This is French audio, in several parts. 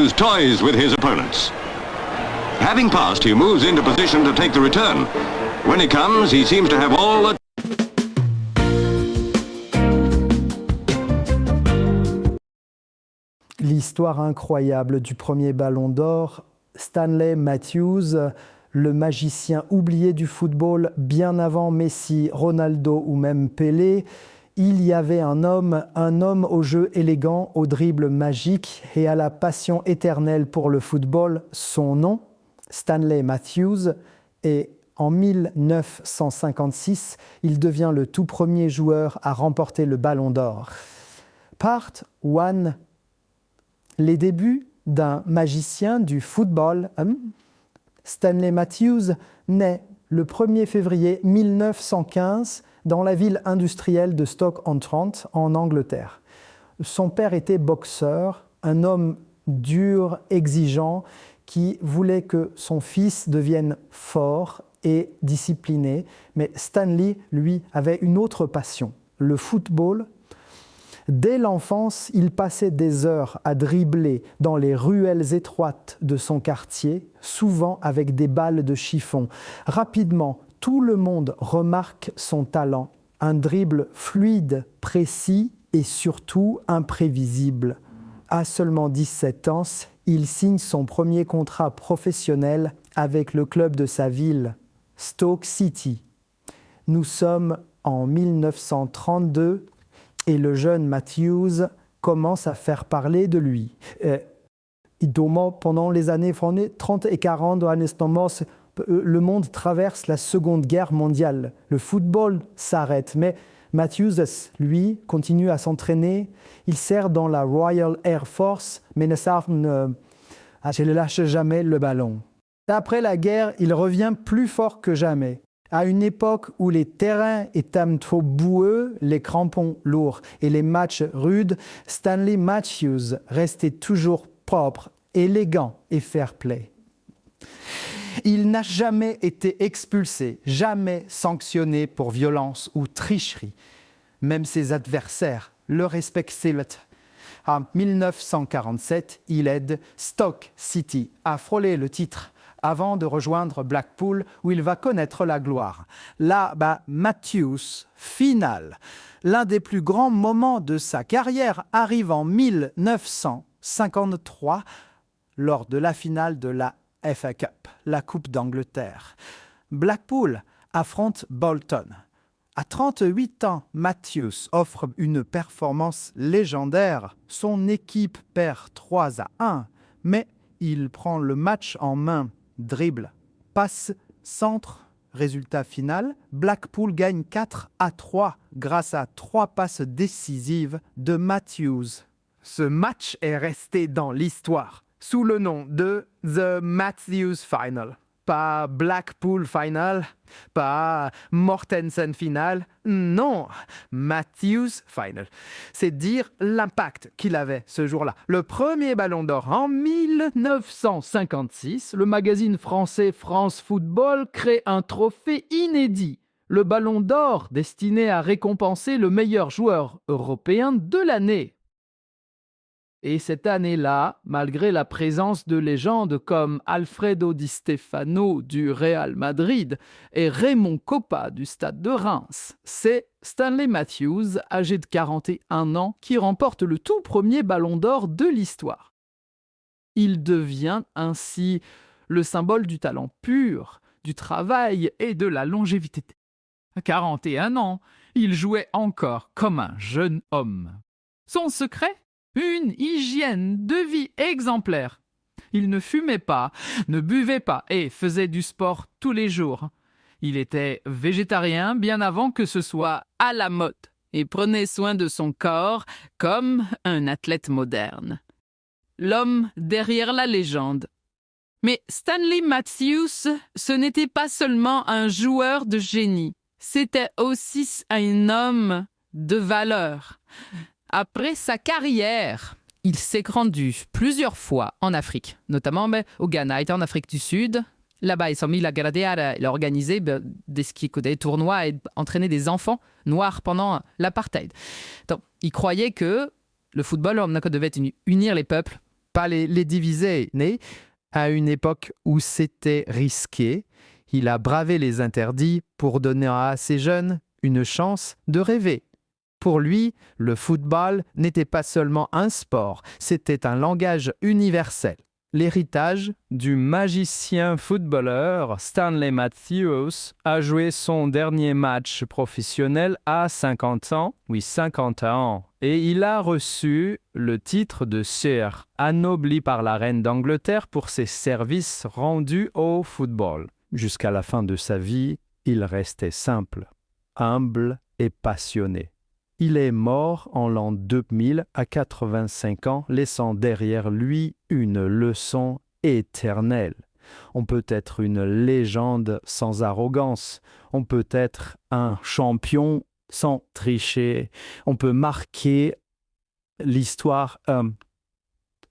Matthews toys with his opponents. Having passed, he moves into position to take the return. When he comes, he seems to have all the... L'histoire incroyable du premier ballon d'or, Stanley Matthews, le magicien oublié du football bien avant Messi, Ronaldo ou même Pelé. Il y avait un homme au jeu élégant, au dribble magique et à la passion éternelle pour le football. Son nom, Stanley Matthews, et en 1956, il devient le tout premier joueur à remporter le ballon d'or. Part 1. Les débuts d'un magicien du football. Stanley Matthews naît le 1er février 1915 dans la ville industrielle de Stoke-on-Trent, en Angleterre. Son père était boxeur, un homme dur, exigeant, qui voulait que son fils devienne fort et discipliné. Mais Stanley, lui, avait une autre passion, le football. Dès l'enfance, il passait des heures à dribbler dans les ruelles étroites de son quartier, souvent avec des balles de chiffon. Rapidement, tout le monde remarque son talent, un dribble fluide, précis et surtout imprévisible. À seulement 17 ans, il signe son premier contrat professionnel avec le club de sa ville, Stoke City. Nous sommes en 1932 et le jeune Matthews commence à faire parler de lui. Pendant les années 30 et 40, le monde traverse la Seconde Guerre mondiale. Le football s'arrête, mais Matthews, lui, continue à s'entraîner. Il sert dans la Royal Air Force, mais ne lâche jamais le ballon. Après la guerre, il revient plus fort que jamais. À une époque où les terrains étaient trop boueux, les crampons lourds et les matchs rudes, Stanley Matthews restait toujours propre, élégant et fair-play. Il n'a jamais été expulsé, jamais sanctionné pour violence ou tricherie. Même ses adversaires le respectaient. En 1947, il aide Stoke City à frôler le titre avant de rejoindre Blackpool où il va connaître la gloire. Là, Matthews, finale. L'un des plus grands moments de sa carrière arrive en 1953 lors de la finale de la FA Cup, la Coupe d'Angleterre. Blackpool affronte Bolton. À 38 ans, Matthews offre une performance légendaire. Son équipe perd 3-1, mais il prend le match en main. Dribble, passe, centre, résultat final, Blackpool gagne 4-3 grâce à 3 passes décisives de Matthews. Ce match est resté dans l'histoire sous le nom de The Matthews Final. Pas Blackpool Final, pas Mortensen Final, non, Matthews Final. C'est dire l'impact qu'il avait ce jour-là. Le premier ballon d'or en 1956, le magazine français France Football crée un trophée inédit. Le ballon d'or destiné à récompenser le meilleur joueur européen de l'année. Et cette année-là, malgré la présence de légendes comme Alfredo Di Stefano du Real Madrid et Raymond Kopa du Stade de Reims, c'est Stanley Matthews, âgé de 41 ans, qui remporte le tout premier ballon d'or de l'histoire. Il devient ainsi le symbole du talent pur, du travail et de la longévité. À 41 ans, il jouait encore comme un jeune homme. Son secret ? Une hygiène de vie exemplaire. Il ne fumait pas, ne buvait pas et faisait du sport tous les jours. Il était végétarien bien avant que ce soit à la mode et prenait soin de son corps comme un athlète moderne. L'homme derrière la légende. Mais Stanley Matthews, ce n'était pas seulement un joueur de génie, c'était aussi un homme de valeur. Après sa carrière, il s'est rendu plusieurs fois en Afrique, notamment au Ghana, il était en Afrique du Sud. Là-bas, il s'est mis il a organisé des tournois et entraîné des enfants noirs pendant l'apartheid. Donc, il croyait que le football devait unir les peuples, pas les diviser, mais à une époque où c'était risqué, il a bravé les interdits pour donner à ces jeunes une chance de rêver. Pour lui, le football n'était pas seulement un sport, c'était un langage universel. L'héritage du magicien footballeur Stanley Matthews a joué son dernier match professionnel à 50 ans, et il a reçu le titre de Sir, anobli par la reine d'Angleterre pour ses services rendus au football. Jusqu'à la fin de sa vie, il restait simple, humble et passionné. Il est mort en l'an 2000 à 85 ans, laissant derrière lui une leçon éternelle. On peut être une légende sans arrogance, on peut être un champion sans tricher, on peut marquer l'histoire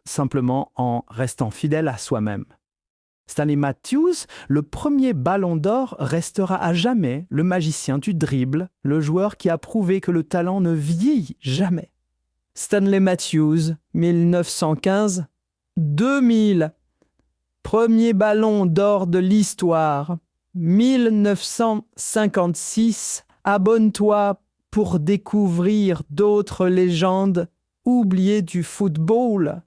simplement en restant fidèle à soi-même. Stanley Matthews, le premier ballon d'or, restera à jamais le magicien du dribble, le joueur qui a prouvé que le talent ne vieillit jamais. Stanley Matthews, 1915-2000. Premier ballon d'or de l'histoire. 1956. Abonne-toi pour découvrir d'autres légendes oubliées du football.